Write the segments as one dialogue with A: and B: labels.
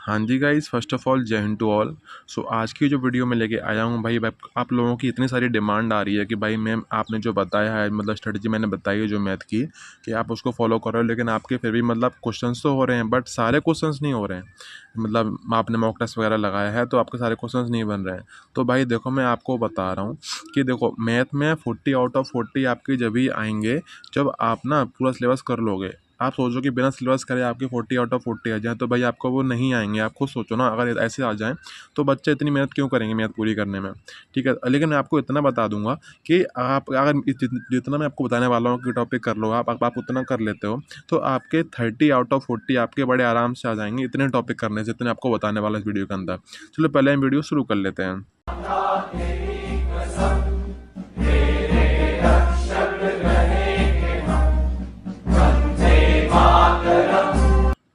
A: हाँ जी guys, first of all जय Hind to all. सो आज की जो वीडियो मैं लेके आया हूँ भाई, आप लोगों की इतनी सारी डिमांड आ रही है कि भाई मैम आपने जो बताया है, मतलब स्ट्रेटजी मैंने बताई है जो मैथ की, कि आप उसको फॉलो कर रहे हो, लेकिन आपके फिर भी मतलब क्वेश्चंस तो हो रहे हैं बट सारे क्वेश्चंस नहीं हो रहे हैं। मतलब आपने मॉक टेस्ट वगैरह लगाया है तो आपके सारे क्वेश्चंस नहीं बन रहे हैं। तो भाई देखो, मैं आपको बता रहा हूँ कि देखो, मैथ में 40 आउट ऑफ 40 आपके जब ही आएंगे जब आप ना पूरा सिलेबस कर लोगे। आप सोचो कि बिना सिलेबस करे आपके 40 आउट ऑफ 40 आ जाए, तो भाई आपको वो नहीं आएंगे। आप खुद सोचो ना, अगर ऐसे आ जाएँ तो बच्चे इतनी मेहनत क्यों करेंगे मैथ पूरी करने में। ठीक है, लेकिन मैं आपको इतना बता दूंगा कि आप अगर जितना मैं आपको बताने वाला हूँ कि टॉपिक कर लो, आप उतना कर लेते हो तो आपके 30 आउट ऑफ 40 आपके बड़े आराम से आ जाएंगे, इतने टॉपिक करने से, इतने आपको बताने वाला इस वीडियो के अंदर। चलो पहले हम वीडियो शुरू कर लेते हैं।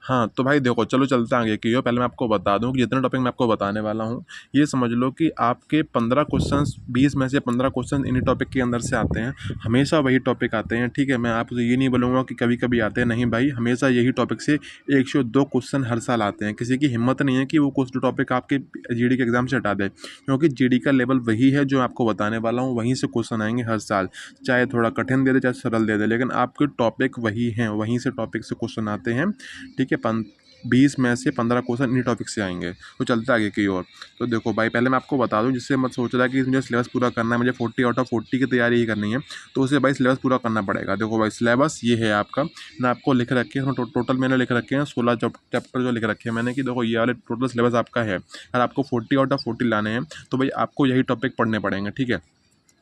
A: हाँ, तो भाई देखो, चलो चलते हैं आगे की ओर। पहले मैं आपको बता दूँ कि जितने टॉपिक मैं आपको बताने वाला हूँ, ये समझ लो कि आपके 15 क्वेश्चंस, 20 में से 15 क्वेश्चन इन्हीं टॉपिक के अंदर से आते हैं। हमेशा वही टॉपिक आते हैं, ठीक है? मैं आपसे ये नहीं बोलूँगा कि कभी-कभी आते हैं, नहीं भाई, हमेशा यही टॉपिक से 1 से 2 क्वेश्चन हर साल आते हैं। किसी की हिम्मत नहीं है कि वो कुछ टॉपिक आपके जीडी के एग्ज़ाम से हटा दे, क्योंकि जीडी का लेवल वही है जो आपको बताने वाला हूँ, वहीं से क्वेश्चन आएँगे हर साल। चाहे थोड़ा कठिन दे दे, चाहे सरल दे दे, लेकिन आपके टॉपिक वही हैं, वहीं से टॉपिक से क्वेश्चन आते हैं। ठीक है, 20 में से 15 क्वेश्चन इन्हीं टॉपिक से आएंगे। तो चलते आगे की ओर। तो देखो भाई, पहले मैं आपको बता दूं, जिससे मत सोच रहा कि मुझे सिलेबस पूरा करना है, मुझे 40 आउट ऑफ 40 की तैयारी ही करनी है, तो उसे भाई सिलेबस पूरा करना पड़ेगा। देखो भाई, सिलेबस ये है आपका, मैं आपको लिख रखे हैं टोटल मैंने लिख रखे हैं 16 चैप्टर जो लिख रखे हैं मैंने, कि देखो ये वाले टोटल सिलेबस आपका है। अगर आपको 40 आउट ऑफ 40 लाने हैं तो भाई आपको यही टॉपिक पढ़ने पड़ेंगे। ठीक है,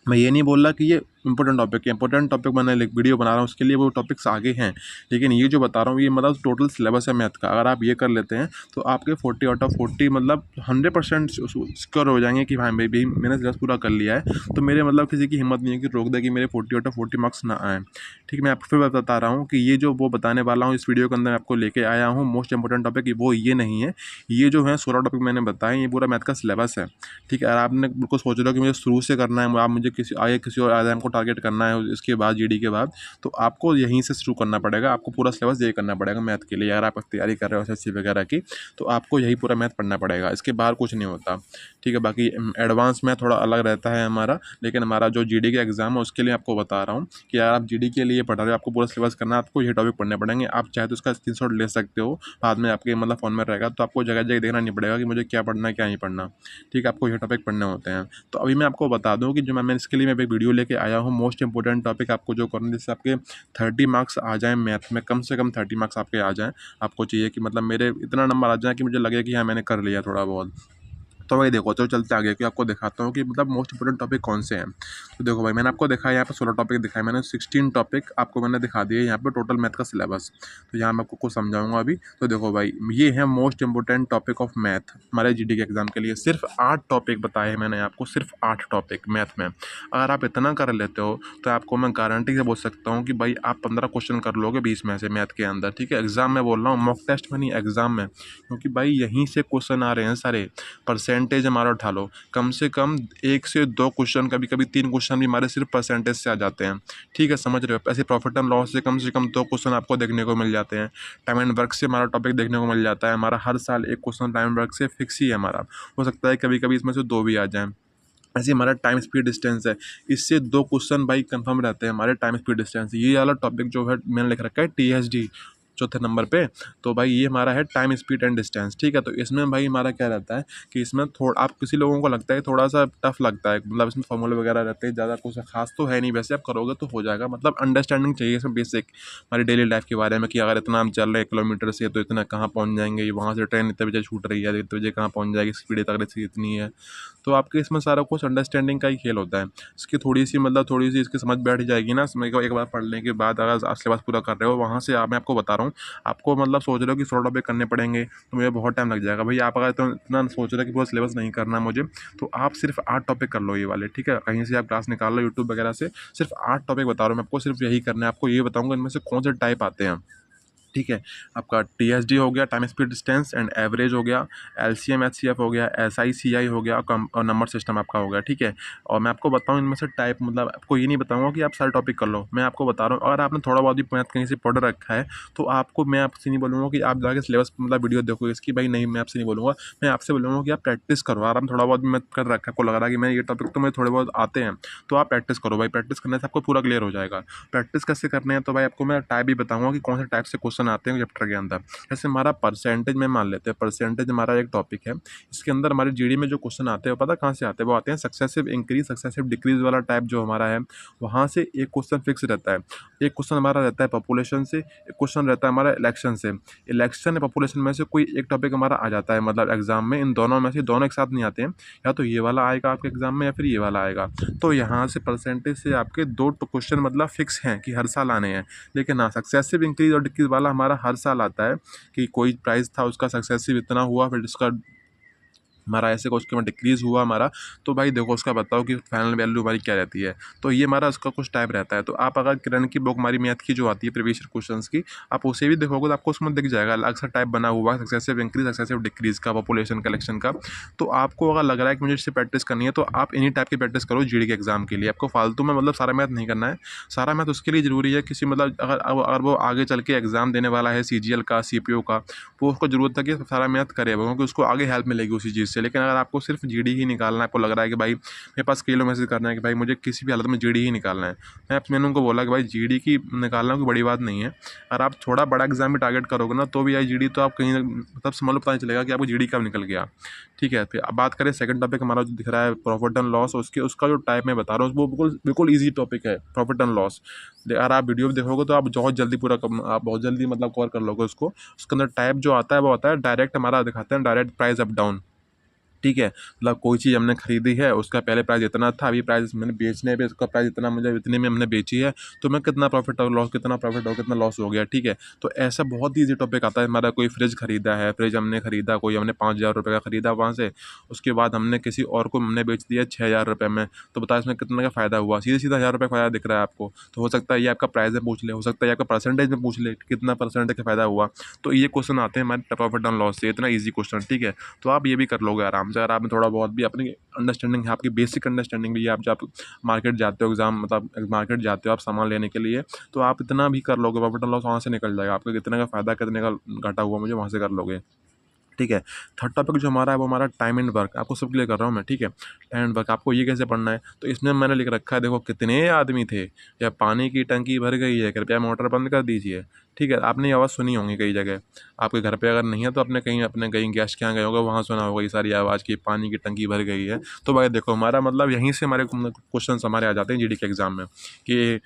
A: मैं ये नहीं बोल रहा कि ये इंपॉर्टेंट टॉपिक है, इंपॉर्टेंट टॉपिक मैंने वीडियो बना रहा हूँ उसके लिए वो टॉपिक्स आगे हैं, लेकिन ये जो बता रहा हूँ ये मतलब टोटल सिलेबस है मैथ का। अगर आप ये कर लेते हैं तो आपके 40 आउट ऑफ 40 मतलब 100% सिक्योर हो जाएंगे कि हाँ भाई मैंने सिलेबस पूरा कर लिया है। तो मेरे मतलब किसी की हिम्मत नहीं है कि रोक दे कि मेरे 40 आउट ऑफ 40 मार्क्स ना आए। ठीक है, मैं आपको फिर बता रहा हूँ कि ये जो वो बताने वाला हूँ इस वीडियो के अंदर मैं आपको लेके आया हूँ मोस्ट इंपॉर्टेंट टॉपिक, वो ये नहीं है। ये जो है 16 टॉपिक मैंने बताए, ये पूरा मैथ का सिलेबस है। ठीक है, अगर आपने बिल्कुल सोच रहे हो कि मुझे शुरू से करना है, आप मुझे किसी और एग्जाम को टारगेट करना है इसके बाद जीडी के बाद, तो आपको यहीं से शुरू करना पड़ेगा। आपको पूरा सिलेबस यही करना पड़ेगा मैथ के लिए। अगर आप तैयारी कर रहे हो एसएससी वगैरह की, तो आपको यही पूरा मैथ पढ़ना पड़ेगा, इसके बाहर कुछ नहीं होता। ठीक है, बाकी एडवांस मैथ थोड़ा अलग रहता है हमारा, लेकिन हमारा जो जीडी का एग्जाम है उसके लिए आपको बता रहा हूँ कि अगर आप जीडी के लिए पढ़ रहे हो, आपको पूरा सिलेबस करना है, आपको ये टॉपिक पढ़ने पड़ेंगे। आप चाहे तो इसका स्क्रीनशॉट ले सकते हो, बाद में आपके मतलब फ़ोन में रहेगा, तो आपको जगह जगह देखना नहीं पड़ेगा कि मुझे क्या पढ़ना है क्या नहीं पढ़ना। ठीक है, आपको ये टॉपिक पढ़ने होते हैं। तो अभी मैं आपको बता दूं कि जो मैं इसके लिए मैं एक वीडियो लेके आया हूँ मोस्ट इंपॉर्टेंट टॉपिक आपको जो करना है, जिससे आपके 30 मार्क्स आ जाएं मैथ में, कम से कम 30 मार्क्स आपके आ जाएं। आपको चाहिए कि मतलब मेरे इतना नंबर आ जाए कि मुझे लगे कि हाँ मैंने कर लिया थोड़ा बहुत। तो भाई देखो, तो चलते आगे कि आपको दिखाता हूँ कि मतलब मोस्ट इंपोर्टेंट टॉपिक कौन से हैं। तो देखो भाई, मैंने आपको दिखाया यहाँ पे 16 टॉपिक दिखाए मैंने, 16 टॉपिक आपको मैंने दिखा दिए यहाँ पे टोटल मैथ का सिलेबस। तो यहाँ मैं आपको कुछ समझाऊंगा अभी। तो देखो भाई, ये है most important topic of math हमारे जीडी के एग्जाम के लिए। सिर्फ 8 टॉपिक बताए हैं मैंने आपको, सिर्फ 8 टॉपिक मैथ में। अगर आप इतना कर लेते हो तो आपको मैं गारंटी से बोल सकता हूँ कि भाई आप 15 क्वेश्चन कर लोगे 20 में से मैथ के अंदर। ठीक है, एग्जाम में बोल रहा हूँ, मॉक टेस्ट में नहीं, एग्जाम में, क्योंकि भाई यहीं से क्वेश्चन आ रहे हैं सारे। परसेंटेज हमारा उठा लो, कम से कम 1 से 2 क्वेश्चन, कभी कभी 3 क्वेश्चन भी हमारे सिर्फ परसेंटेज से आ जाते हैं। ठीक है, समझ रहे हो? ऐसे प्रॉफिट एंड लॉस से कम 2 क्वेश्चन आपको देखने को मिल जाते हैं। टाइम एंड वर्क से हमारा टॉपिक देखने को मिल जाता है। हमारा हर साल एक क्वेश्चन टाइम एंड वर्क से फिक्स ही है हमारा, हो सकता है कभी कभी इसमें से 2 भी आ जाएँ। ऐसे हमारा टाइम स्पीड डिस्टेंस है, इससे 2 क्वेश्चन भाई कंफर्म रहते हैं हमारे। टाइम स्पीड डिस्टेंस ये वाला टॉपिक जो है मैंने लिख रखा है टीएसडी चौथे नंबर पे। तो भाई ये हमारा है टाइम स्पीड एंड डिस्टेंस। ठीक है, तो इसमें भाई हमारा क्या रहता है कि इसमें थोड़ा, आप किसी लोगों को लगता है थोड़ा सा टफ लगता है, मतलब इसमें फॉर्मूले वगैरह रहते हैं, ज़्यादा कुछ खास तो है नहीं, वैसे आप करोगे तो हो जाएगा। मतलब अंडरस्टैंडिंग चाहिए इसमें बेसिक हमारी डेली लाइफ के बारे में, कि अगर इतना हम चल रहे हैं किलोमीटर से तो इतना कहाँ पहुँच जाएंगे, वहाँ से ट्रेन इतने बजे छूट रही है, इतने बजे कहाँ पहुँच जाएगी, स्पीड तक इतनी है। तो आपके इसमें सारा कुछ अंडरस्टैंडिंग का ही खेल होता है। इसकी थोड़ी सी इसकी समझ बैठ जाएगी ना, इसमें एक बार पढ़ने के बाद अगर आप सिलेबस पूरा कर रहे हो, वहाँ से मैं आपको बता रहा हूँ, आपको मतलब सोच रहे हो कि 16 टॉपिक करने पड़ेंगे तो मुझे बहुत टाइम लग जाएगा। भाई आप अगर इतना सोच रहे हो कि पूरा सिलेबस नहीं करना मुझे, तो आप सिर्फ 8 टॉपिक कर लो ये वाले। ठीक है, कहीं से आप क्लास निकाल लो यूट्यूब वगैरह से, सिर्फ 8 टॉपिक बता रहा हूँ मैं आपको, सिर्फ यही करना है। आपको ये बताऊँगा इनमें से कौन से टाइप आते हैं। ठीक है। आपका टीएसडी हो गया, time speed distance and average हो गया, एलसीएम एचसीएफ हो गया, एसआईसीआई हो गया, और नंबर सिस्टम आपका हो गया। ठीक है। और मैं आपको बताऊं इनमें से टाइप, मतलब आपको ये नहीं बताऊंगा कि आप सारे टॉपिक कर लो, मैं आपको बता रहा हूँ। अगर आपने थोड़ा बहुत भी मैथ कहीं से पढ़ रखा है तो आपको, मैं आपसे नहीं बोलूँगा कि आप जाके सिलेबस मतलब वीडियो देखो इसकी, भाई नहीं, मैं आपसे नहीं बोलूँगा। मैं आपसे बोलूँगा कि आप प्रैक्टिस करो। अगर आप थोड़ा बहुत भी मैथ कर रखा है, आपको लग रहा है कि मैं ये टॉपिक तो मुझे थोड़े बहुत आते हैं, तो आप प्रैक्टिस करो भाई। प्रैक्टिस करने से आपको पूरा क्लियर हो जाएगा। प्रैक्टिस कैसे करने हैं, तो भाई आपको मैं टाइप भी बताऊंगा कि कौन से टाइप से क्वेश्चन आते हैं चैप्टर के अंदर। जैसे हमारा परसेंटेज में मान लेते हैं, परसेंटेज हमारा एक टॉपिक है। इसके अंदर हमारे जीडी में जो क्वेश्चन आते हैं, पता कहाँ से आते हैं? वो आते हैं सक्सेसिव इंक्रीज, सक्सेसिव डिक्रीज वाला टाइप जो हमारा है, वहाँ से एक क्वेश्चन फिक्स रहता है। एक क्वेश्चन हमारा रहता है पॉपुलेशन से, एक क्वेश्चन रहता है हमारा इलेक्शन से। इलेक्शन या पॉपुलेशन में से कोई एक टॉपिक हमारा आ जाता है, मतलब एग्जाम में। इन दोनों में से दोनों एक साथ नहीं आते हैं, या तो ये वाला आएगा आपके एग्जाम में या फिर ये वाला आएगा। तो यहाँ से परसेंटेज से आपके दो क्वेश्चन मतलब फिक्स हैं कि हर साल आने हैं। लेकिन हाँ, सक्सेसिव इंक्रीज और डिक्रीज वाला हमारा हर साल आता है कि कोई प्राइस था उसका सक्सेसिव इतना हुआ, फिर उसका हमारा ऐसे का उसके में डिक्रीज़ हुआ हमारा, तो भाई देखो उसका बताओ कि फाइनल वैल्यू हमारी क्या रहती है। तो ये हमारा उसका कुछ टाइप रहता है। तो आप अगर किरण की बुक हमारी मैथ की जो आती है प्रीवियस क्वेश्चंस की, आप उसे भी देखोगे तो आपको उसमें दिख जाएगा अलग सा टाइप बना हुआ है, सक्सेसिव इंक्रीज, सक्सेसिव डिक्रीज का, पॉपुलेशन कलेक्शन का। तो आपको अगर लग रहा है कि मुझे इससे प्रैक्टिस करनी है, तो आप इन्हीं टाइप की प्रैक्टिस करो जीडी के एग्जाम के लिए। आपको फालतू में मतलब सारा मैथ नहीं करना है। सारा मैथ उसके लिए ज़रूरी है किसी, मतलब अगर वो आगे चल के एग्जाम देने वाला है सीजीएल का, सीपीओ का, वो उसको ज़रूरत है कि सारा मैथ करे वो, क्योंकि उसको आगे हेल्प मिलेगी उसी चीज़ से। लेकिन अगर आपको सिर्फ जीडी ही निकालना है, आपको लग रहा है कि भाई मेरे पास कई लोग मैसेज करना है कि भाई मुझे किसी भी हालत में जीडी ही निकालना है, मैंने उनको बोला कि भाई जीडी की निकालना कोई बड़ी बात नहीं है। अगर आप थोड़ा बड़ा एग्जाम भी टारगेट करोगे ना, तो भी आई जीडी तो आप कहीं मतलब समझ पता नहीं चलेगा कि आपको जीडी कब निकल गया। ठीक है। फिर अब बात करें सेकंड टॉपिक हमारा जो दिख रहा है प्रॉफिट एंड लॉस, उसका जो टाइप मैं बता रहा हूँ वो बिल्कुल बिल्कुल ईजी टॉपिक है, प्रॉफिट एंड लॉस। अगर आप वीडियो देखोगे तो आप बहुत जल्दी आप बहुत जल्दी मतलब कवर कर लोगे उसको। उसके अंदर टाइप जो आता है वो आता है डायरेक्ट, हमारा दिखाते हैं डायरेक्ट प्राइस अप डाउन। ठीक है। मतलब कोई चीज़ हमने खरीदी है, उसका पहले प्राइस इतना था, अभी प्राइस मैंने बेचने पे उसका प्राइस इतना, मुझे इतने में हमने बेची है, तो मैं कितना प्रॉफिट और लॉस, कितना प्रॉफिट और कितना लॉस हो गया। ठीक है। तो ऐसा बहुत ईजी टॉपिक आता है हमारा। कोई फ्रिज खरीदा है, फ्रिज हमने खरीदा, कोई हमने 5,000 रुपये का खरीदा वहाँ से, उसके बाद हमने किसी और को हमने बेच दिया 6,000 रुपये में, तो बताओ इसमें कितने का फ़ायदा हुआ? सीधे सीधा 1,000 रुपये का फ़ायदा दिख रहा है आपको। तो हो सकता है ये आपका प्राइस में पूछ ले, हो सकता है ये आपका परसेंटेज में पूछ ले, कितना परसेंटेज का फ़ायदा हुआ। तो ये क्वेश्चन आते हैं हमारे प्रॉफिट एंड लॉस से, इतना ईजी क्वेश्चन। ठीक है। तो आप ये भी कर लोगे आराम से, अगर आपने थोड़ा बहुत भी अपनी अंडरस्टैंडिंग है, आपकी बेसिक अंडरस्टैंडिंग भी है। आप जब मार्केट जाते हो एग्जाम, मतलब मार्केट जाते हो आप सामान लेने के लिए, तो आप इतना भी कर लोगे, प्रॉफिट एंड लॉस वहाँ से निकल जाएगा। आपका कितने का फ़ायदा, कितने का घाटा हुआ, मुझे वहाँ से कर लोगे। ठीक है। थर्ड टॉपिक जो हमारा है वो हमारा टाइम एंड वर्क, आपको सब क्लियर कर रहा हूँ मैं। ठीक है। टाइम एंड वर्क आपको ये कैसे पढ़ना है, तो इसमें मैंने लिख रखा है, देखो कितने आदमी थे, या पानी की टंकी भर गई है, कृपया मोटर बंद कर दीजिए। ठीक है। आपने ये आवाज़ सुनी होंगी कई जगह, आपके घर पे अगर नहीं है तो आपने कहीं अपने कहीं गेस्ट के यहाँ गए होगा, वहाँ सुना होगा ये सारी आवाज़ की पानी की टंकी भर गई है। तो भाई देखो हमारा मतलब यहीं से हमारे क्वेश्चन हमारे आ जाते हैं जीडी के एग्जाम में, कि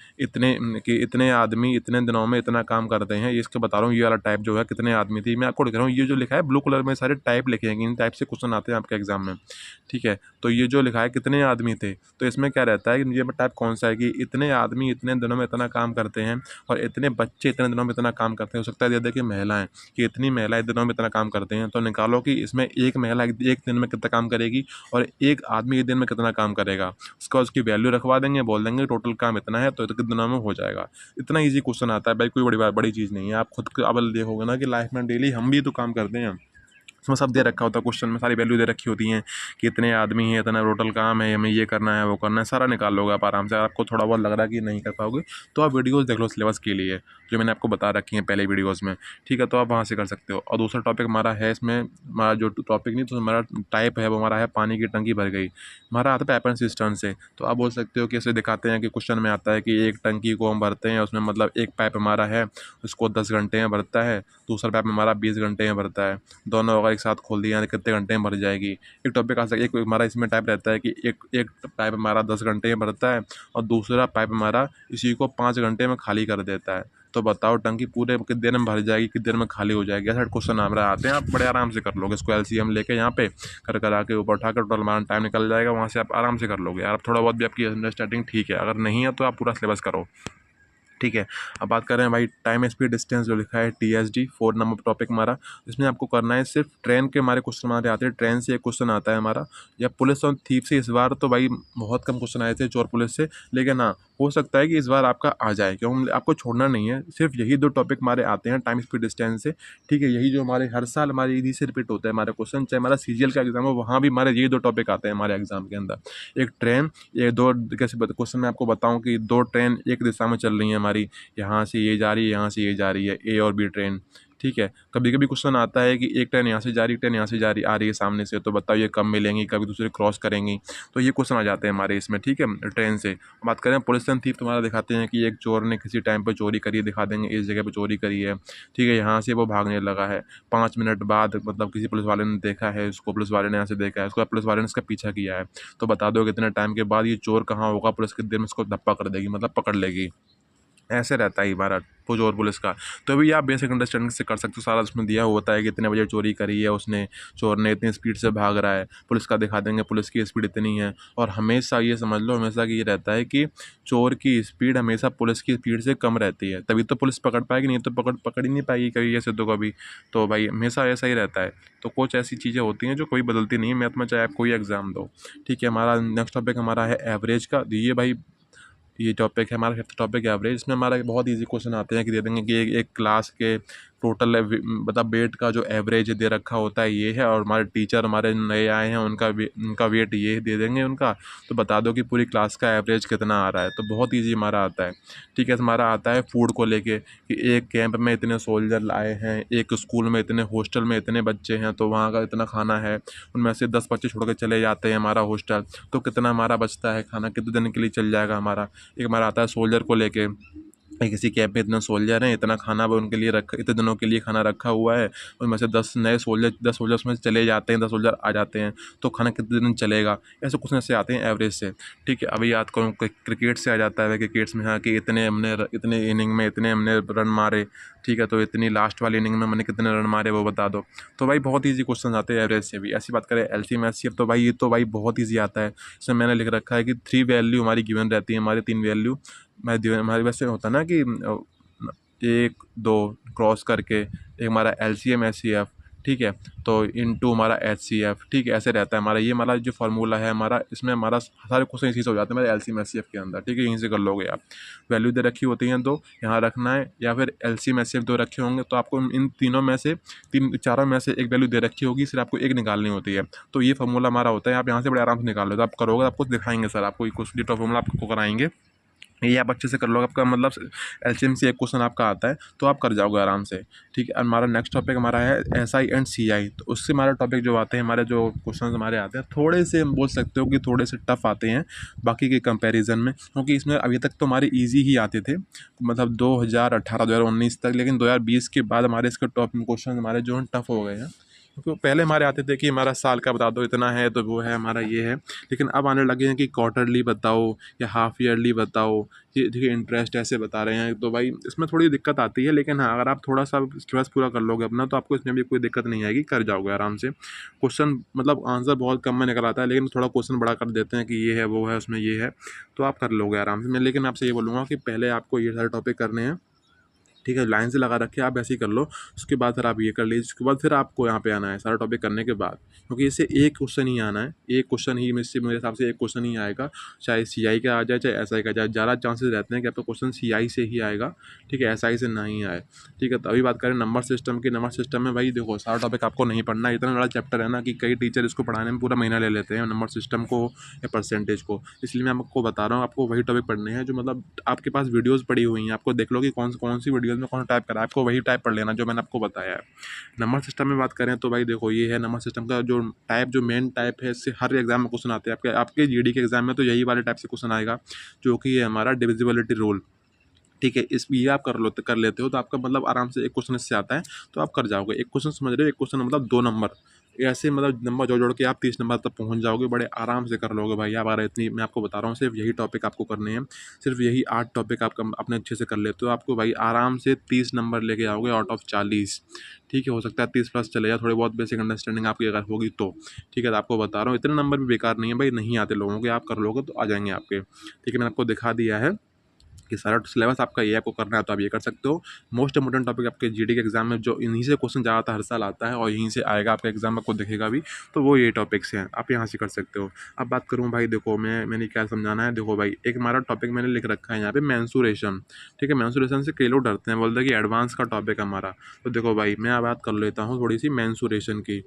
A: इतने आदमी इतने दिनों में इतना काम करते हैं। इसको बता रहा हूँ, ये वाला टाइप जो है कितने आदमी थी, मैं आपको लिख रहा हूँ। ये जो लिखा है ब्लू कलर में सारे टाइप लिखे हैं, इन टाइप से क्वेश्चन आते हैं आपके एग्जाम में। ठीक है। तो ये जो लिखा है कितने आदमी थे, तो इसमें क्या रहता है कि ये टाइप कौन सा है कि इतने आदमी इतने दिनों में इतना काम करते हैं, और इतने बच्चे इतने दिनों में इतना काम करते हैं। हो सकता है दे दे कि महिलाएं, कि इतनी महिलाएं दिनों में इतना काम करते हैं, तो निकालो कि इसमें एक महिला एक दिन में कितना काम करेगी, और एक आदमी एक दिन में कितना काम करेगा। उसका उसकी वैल्यू रखवा देंगे, बोल देंगे टोटल काम इतना है, तो कितने दिनों में हो जाएगा। इतना ईजी क्वेश्चन आता है भाई, कोई बड़ी चीज़ नहीं है। आप खुद अब देखोगे ना कि लाइफ में डेली हम भी तो काम करते हैं, उसमें सब दे रखा होता है, क्वेश्चन में सारी वैल्यू दे रखी होती हैं कि इतने आदमी हैं, इतना टोटल काम है, हमें ये करना है, वो करना है, सारा निकाल लोगे आप आराम से। अगर आपको थोड़ा बहुत लग रहा है कि नहीं कर पाओगे, तो आप वीडियोस देख लो सिलेबस के लिए, जो मैंने आपको बता रखी हैं पहले वीडियोस में। ठीक है। तो आप वहाँ से कर सकते हो। और दूसरा टॉपिक हमारा है, इसमें हमारा जो टॉपिक नहीं, तो हमारा टाइप है वो हमारा है पानी की टंकी भर गई। हमारा आता है पैप एंड सिस्टम से। तो आप बोल सकते हो कि इसे दिखाते हैं कि क्वेश्चन में आता है कि एक टंकी को हम भरते हैं, उसमें मतलब एक पाइप हमारा है, उसको 10 घंटे में भरता है, दूसरा पाइप हमारा 20 घंटे में भरता है। दोनों अगर एक साथ खोल दिया कितने घंटे में भर जाएगी। एक टॉपिक आ सकता है, एक हमारा इसमें टाइप रहता है कि एक पाइप हमारा 10 घंटे में भरता है, और दूसरा पाइप हमारा इसी को 5 घंटे में खाली कर देता है। तो बताओ टंकी पूरे कितनी देर में भर जाएगी, कितनी देर में खाली हो जाएगी। ऐसा क्वेश्चन हमारे आते हैं, आप बड़े आराम से कर लोगे। इसको एलसीएम लेके यहाँ पे कर आके ऊपर उठाकर टोटल हमारा टाइम निकल जाएगा, वहाँ से आप आराम से कर लोगे। आप थोड़ा बहुत भी आपकी अंडरस्टैंडिंग ठीक है, अगर नहीं है तो आप पूरा सिलेबस करो। ठीक है। अब बात कर रहे हैं भाई टाइम स्पीड डिस्टेंस जो लिखा है टीएसडी, 4 नंबर टॉपिक हमारा। इसमें आपको करना है सिर्फ ट्रेन के हमारे क्वेश्चन हमारे आते हैं, ट्रेन से एक क्वेश्चन आता है हमारा, या पुलिस और थीप से। इस बार तो भाई बहुत कम क्वेश्चन आए थे चोर पुलिस से, लेकिन हाँ हो सकता है कि इस बार आपका आ जाए, क्यों आपको छोड़ना नहीं है। सिर्फ यही 2 टॉपिक हमारे आते हैं टाइम, स्पीड, डिस्टेंस से, ठीक है। यही जो हमारे हर साल हमारे इन्हीं से रिपीट होता है हमारा क्वेश्चन, चाहे हमारा सीजीएल का एग्जाम हो वहाँ भी हमारे यही 2 टॉपिक आते हैं हमारे एग्जाम के अंदर। एक ट्रेन, ये 2 कैसे क्वेश्चन मैं आपको बताऊँ कि 2 ट्रेन एक दिशा में चल रही है हमारी, यहाँ से ये जा रही है, यहाँ से ये जा रही है, ए और बी ट्रेन, ठीक है। कभी कभी क्वेश्चन आता है कि एक ट्रेन यहाँ से जा रही है, ट्रेन यहाँ से जा रही आ रही है सामने से, तो बताओ ये कब मिलेंगी, कभी दूसरे क्रॉस करेंगी, तो ये क्वेश्चन आ जाते हैं हमारे इसमें, ठीक है। ट्रेन से बात करें, पुलिस एंड थीफ तुम्हारा दिखाते हैं कि एक चोर ने किसी टाइम पर चोरी करी है, दिखा देंगे इस जगह पर चोरी करी है, ठीक है, यहाँ से वो भागने लगा है, 5 मिनट बाद मतलब किसी पुलिस वाले ने देखा है उसको, पुलिस वाले ने यहाँ से देखा है उसको, पुलिस वाले ने इसका पीछा किया है, तो बता दो कितने टाइम के बाद ये चोर कहाँ होगा, पुलिस कितनी देर में उसको धप्पा कर देगी, मतलब पकड़ लेगी। ऐसे रहता है हमारा चोर पुलिस का। तो अभी आप बेसिक अंडरस्टैंडिंग से कर सकते हो, सारा उसमें दिया हुआ होता है कि इतने बजे चोरी करी है उसने, चोर ने इतनी स्पीड से भाग रहा है, पुलिस का दिखा देंगे पुलिस की स्पीड इतनी है। और हमेशा ये समझ लो, हमेशा कि ये रहता है कि चोर की स्पीड हमेशा पुलिस की स्पीड से कम रहती है, तभी तो पुलिस पकड़ पाएगी, नहीं तो पकड़ ही नहीं पाएगी कभी ऐसे तो कभी। तो भाई हमेशा ऐसा ही रहता है। तो कुछ ऐसी चीज़ें होती हैं जो कोई बदलती नहीं है मैथ में, चाहे आप कोई एग्जाम दो, ठीक है। हमारा नेक्स्ट टॉपिक हमारा है एवरेज का। ये भाई ये टॉपिक है हमारा 5th टॉपिक एवरेज। इसमें हमारा बहुत इजी क्वेश्चन आते हैं कि दे देंगे कि एक क्लास के टोटल मतलब वेट का जो एवरेज दे रखा होता है ये है, और हमारे टीचर हमारे नए आए हैं उनका वेट ये दे देंगे उनका, तो बता दो कि पूरी क्लास का एवरेज कितना आ रहा है। तो बहुत ईजी हमारा आता है, ठीक है। हमारा आता है फूड को लेके कि एक कैंप में इतने सोल्जर आए हैं, एक स्कूल में इतने, हॉस्टल में इतने बच्चे हैं, तो वहाँ का इतना खाना है, उनमें से 10 बच्चे छोड़ के चले जाते हैं हमारा हॉस्टल, तो कितना हमारा बचता है खाना, कितने दिन के लिए चल जाएगा हमारा। एक हमारा आता है सोल्जर को लेके, किसी कैंप में इतने सोल्जर हैं, इतना खाना वो उनके लिए रखा, इतने दिनों के लिए खाना रखा हुआ है, उनमें से 10 नए सोल्जर 10 सोल्जर उसमें से चले जाते हैं, 10 सोल्जर आ जाते हैं, तो खाना कितने दिन चलेगा। ऐसे कुछ ऐसे आते हैं एवरेज से, ठीक है। अभी याद करूँ क्रिकेट से आ जाता है, क्रिकेट्स में हाँ कि इतने इनिंग में इतने हमने रन मारे, ठीक है, तो इतनी लास्ट वाली इनिंग में मैंने कितने रन मारे वो बता दो। तो भाई बहुत ईजी क्वेश्चन आते हैं एवरेज से भी। ऐसी बात करें एलसीएम एचसीएफ, तो भाई ये तो भाई बहुत ईजी आता है। इसमें मैंने लिख रखा है कि 3 वैल्यू हमारी गिवन रहती है, हमारी 3 वैल्यू हमारे वैसे होता है ना कि 1 2 क्रॉस करके एक हमारा एलसीएम एचसीएफ, ठीक है, तो इनटू हमारा एचसीएफ, ठीक है, ऐसे रहता है हमारा। ये हमारा जो फार्मूला है हमारा, इसमें हमारा सारे क्वेश्चन इसी से हो जाते हैं मेरे एलसीएम एचसीएफ के अंदर, ठीक है। यहीं से कर लोगे आप। वैल्यू दे रखी होती हैं 2, यहाँ रखना है, या फिर एलसीएम एचसीएफ 2 रखे होंगे तो आपको इन तीनों में से चारों में से एक वैल्यू दे रखी होगी, सिर्फ आपको एक निकालनी होती है। तो ये फार्मूला हमारा होता है, आप यहाँ से बड़े आराम से निकाल लो। तो आप करोगे, आपको दिखाएंगे सर, आपको कुछ डिटो फार्मूला आपको कराएंगे, ये आप अच्छे से कर लोगे। आपका मतलब एलसीएम से एक क्वेश्चन आपका आता है तो आप कर जाओगे आराम से, ठीक है। हमारा नेक्स्ट टॉपिक हमारा है एसआई एंड सीआई। तो उससे हमारा टॉपिक जो आते हैं, हमारे जो क्वेश्चन हमारे आते हैं, थोड़े से हम बोल सकते हो कि थोड़े से टफ आते हैं बाकी के कंपैरिजन में, क्योंकि इसमें अभी तक तो हमारे ईजी ही आते थे, मतलब 2018 2019 तक, लेकिन 2020 के बाद हमारे इसके टॉप क्वेश्चन हमारे जो हैं टफ हो गए हैं। क्योंकि पहले हमारे आते थे कि हमारा साल का बता दो इतना है, तो वो है हमारा ये है, लेकिन अब आने लगे हैं कि क्वार्टरली बताओ या हाफ ईयरली बताओ, ये देखिए इंटरेस्ट ऐसे बता रहे हैं। तो भाई इसमें थोड़ी दिक्कत आती है, लेकिन हाँ अगर आप थोड़ा सा स्ट्रेस पूरा कर लोगे अपना, तो आपको इसमें भी कोई दिक्कत नहीं आएगी, कर जाओगे आराम से। क्वेश्चन मतलब आंसर बहुत कम में निकल आता है, लेकिन थोड़ा क्वेश्चन बड़ा कर देते हैं कि ये है वो है उसमें ये है, तो आप कर लोगे आराम से। मैं लेकिन आपसे ये बोलूँगा कि पहले आपको ये सारे टॉपिक करने हैं, ठीक है, लाइन से लगा रखे आप ऐसे ही कर लो। उसके बाद फिर आप ये कर लीजिए, उसके बाद फिर आपको यहाँ पे आना है सारा टॉपिक करने के बाद, क्योंकि इससे एक क्वेश्चन ही आना है, एक क्वेश्चन ही इससे मेरे हिसाब से एक क्वेश्चन ही आएगा, चाहे सीआई का आ जाए चाहे एसआई का जाए, ज़्यादा चांसेस रहते हैं कि आपका क्वेश्चन सीआई से ही आएगा, ठीक है, एसआई से नहीं आए, ठीक है। तो अभी बात करें नंबर सिस्टम की। नंबर सिस्टम में भाई देखो सारा टॉपिक आपको नहीं पढ़ना है, इतना बड़ा चैप्टर है ना कि कई टीचर इसको पढ़ाने में पूरा महीना ले लेते हैं, नंबर सिस्टम को या परसेंटेज को। इसलिए मैं आपको बता रहा हूँ, आपको वही टॉपिक पढ़ने हैं जो मतलब आपके पास वीडियोज़ पड़ी हुई हैं, आपको देख लो कि कौन सी वीडियोज़ में कौन टाइप करा है, आपको वही टाइप पढ़ लेना जो मैंने आपको बताया है। नंबर सिस्टम में बात करें तो भाई देखो ये है नंबर सिस्टम का जो टाइप, जो मेन टाइप है, इससे हर एग्जाम में क्वेश्चन आते हैं। आपके जीडी के एग्जाम में तो यही वाले टाइप से क्वेश्चन आएगा, जो कि ये हमारा डिविजिबिलिटी रूल, ठीक है। इस ये आप कर लेते हो तो आपका मतलब आराम से एक क्वेश्चन इससे आता है तो आप कर जाओगे। एक क्वेश्चन समझ रहे हो, एक क्वेश्चन मतलब 2 नंबर, ऐसे मतलब नंबर जोड़ के आप 30 नंबर तक पहुंच जाओगे, बड़े आराम से कर लोगे भाई। आप अगर इतनी मैं आपको बता रहा हूँ, सिर्फ यही टॉपिक आपको करने हैं, सिर्फ यही 8 टॉपिक आप अपने अच्छे से कर लेते हो, आपको भाई आराम से 30 नंबर लेके आओगे आउट ऑफ 40, ठीक है। हो सकता है 30 प्लस चले जाए, थोड़ी बहुत बेसिक अंडरस्टैंडिंग आपकी अगर होगी तो, ठीक है। तो आपको बता रहा हूँ इतने नंबर भी बेकार नहीं है भाई, नहीं आते लोगों के, आप कर लोगे तो आ जाएंगे आपके, ठीक है। मैंने आपको दिखा दिया है कि सारा सिलेबस आपका ये आपको करना है तो आप ये कर सकते हो। मोस्ट इंपोर्टेंट टॉपिक आपके जीडी के एग्जाम में जो इन्हीं से क्वेश्चन ज़्यादातर हर साल आता है और यहीं से आएगा आपका एग्जाम, आपको दिखेगा भी, तो वो ये टॉपिक्स हैं, आप यहाँ से कर सकते हो। अब बात करूँ भाई, देखो मैंने क्या समझाना है। देखो भाई, एक हमारा टॉपिक मैंने लिख रखा है यहाँ पे मेंसुरेशन, ठीक है। मेंसुरेशन से कई लोग डरते हैं, बोलते हैं कि एडवांस का टॉपिक है हमारा। तो देखो भाई, मैं बात कर लेता हूँ थोड़ी सी मेंसुरेशन की,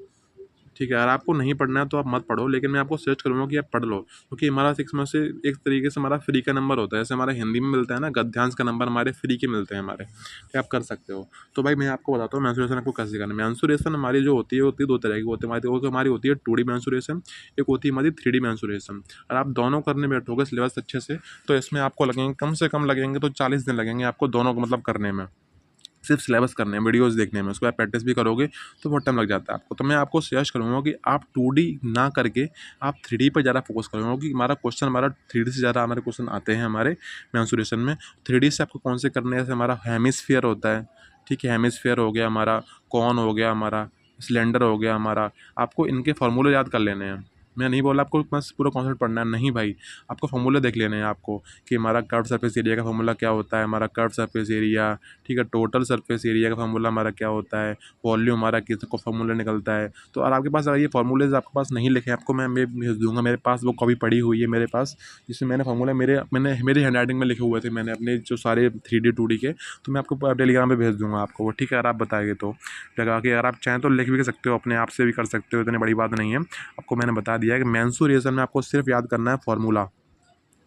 A: ठीक है। अगर आपको नहीं पढ़ना है तो आप मत पढ़ो, लेकिन मैं आपको सजेस्ट करूँगा कि आप पढ़ लो, क्योंकि हमारा 6 में से एक तरीके से हमारा फ्री का नंबर होता है। जैसे हमारा हिंदी में मिलता है ना गद्यांश का नंबर, हमारे फ्री के मिलते हैं हमारे, कि आप कर सकते हो। तो भाई मैं आपको बताता हूँ मेंसुरेशन आपको कैसे करना है। मेंसुरेशन हमारी जो होती है दो तरह की होती है हमारी होती है 2D मेंसुरेशन, एक होती है हमारी 3D मेंसुरेशन। और आप दोनों करने बैठोगे सिलेबस अच्छे से, तो इसमें आपको लगेंगे कम से कम लगेंगे तो 40 दिन लगेंगे आपको दोनों को मतलब करने में, सिर्फ सिलेबस करने में, वीडियोस देखने में। उसके बाद प्रैक्टिस भी करोगे तो बहुत टाइम लग जाता है आपको। तो मैं आपको सजेस्ट करूँगा कि आप 2D ना करके आप 3D पर ज़्यादा फोकस करोगे, क्योंकि हमारा 3D से ज़्यादा हमारे क्वेश्चन आते हैं हमारे मेंसुरेशन में। 3D से आपको कौन से करने हैं, जैसे हमारा हेमिस्फीयर होता है, ठीक है। हेमिस्फीयर हो गया हमारा, कॉन हो गया हमारा, सिलेंडर हो गया हमारा, आपको इनके फार्मूले याद कर लेने हैं। मैं नहीं बोला आपको बस पूरा कॉन्सेप्ट पढ़ना है, नहीं भाई, आपको फार्मूले देख लेने हैं आपको, कि हमारा कर्व सरफेस एरिया का फार्मूला क्या होता है, हमारा कर्व सरफेस एरिया, ठीक है। टोटल सरफेस एरिया का फार्मूला हमारा क्या होता है, वॉल्यूम हमारा किस को फार्मूला निकलता है। तो और आपके पास अगर ये फार्मूलेज आपके पास नहीं लिखे, आपको मैं भेज दूंगा, मेरे पास वो कॉपी पड़ी हुई है मेरे पास, जिसमें मैंने फार्मूला मैंने मेरी हैंड राइटिंग में लिखे हुए थे, मैंने अपने जो सारे 3D 2D के, तो मैं आपको टेलीग्राम पे भेज दूंगा आपको वो, ठीक है। अगर आप बताएंगे तो लगा कि अगर आप चाहें तो लिख भी सकते हो, अपने आप से भी कर सकते हो, इतनी बड़ी बात नहीं है। आपको मैंने बता दिया है कि मेंसुरेशन में आपको सिर्फ याद करना है फार्मूला,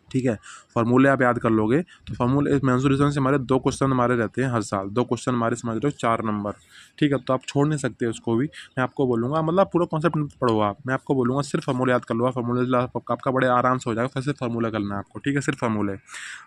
A: ठीक है। फार्मूले आप याद कर लोगे तो फार्मूले मेंसुरेशन से हमारे 2 क्वेश्चन हमारे रहते हैं हर साल, 2 क्वेश्चन हमारे समझ लो 4 नंबर, ठीक है। तो आप छोड़ नहीं सकते उसको भी, मैं आपको बोलूँगा, मतलब पूरा कॉन्सेप्ट मत पढ़ो आप, मैं आपको बोलूँगा सिर्फ फार्मूले याद कर लो। फार्मूले आपका बड़े आराम से हो जाएगा, फिर सिर्फ फार्मूला करना है आपको, ठीक है। सिर्फ फार्मूले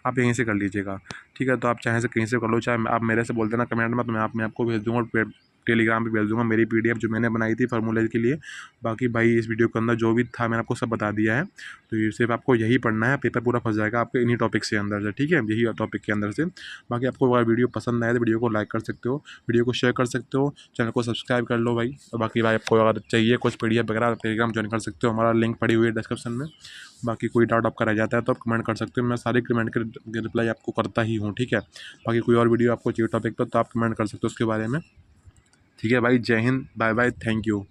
A: आप यहीं से कर लीजिएगा, ठीक है। तो आप चाहे से कहीं से कर लो, चाहे आप मेरे से बोल देना कमेंट में, तो मैं आपको भेज दूँगा, टेलीग्राम पे भेज दूँगा मेरी PDF जो मैंने बनाई थी फार्मूले के लिए। बाकी भाई इस वीडियो के अंदर जो भी था मैंने आपको सब बता दिया है, तो ये सिर्फ आपको यही पढ़ना है, पेपर पूरा फंस जाएगा आपके इन्हीं टॉपिक से अंदर से, ठीक है, यही टॉपिक के अंदर से। बाकी आपको अगर वीडियो पसंद आए तो वीडियो को लाइक कर सकते हो, वीडियो को शेयर कर सकते हो, चैनल को सब्सक्राइब कर लो भाई। और बाकी भाई आपको अगर चाहिए कुछ PDF वगैरह, टेलीग्राम ज्वाइन कर सकते हो, हमारा लिंक पड़ी हुई है डिस्क्रिप्शन में। बाकी कोई डाउट आपका रह जाता है तो आप कमेंट कर सकते हो, मैं सारे कमेंट के रिप्लाई आपको करता ही हूँ, ठीक है। बाकी कोई और वीडियो आपको चाहिए टॉपिक पर तो आप कमेंट कर सकते हो उसके बारे में, ठीक है भाई। जय हिंद, बाय बाय, थैंक यू।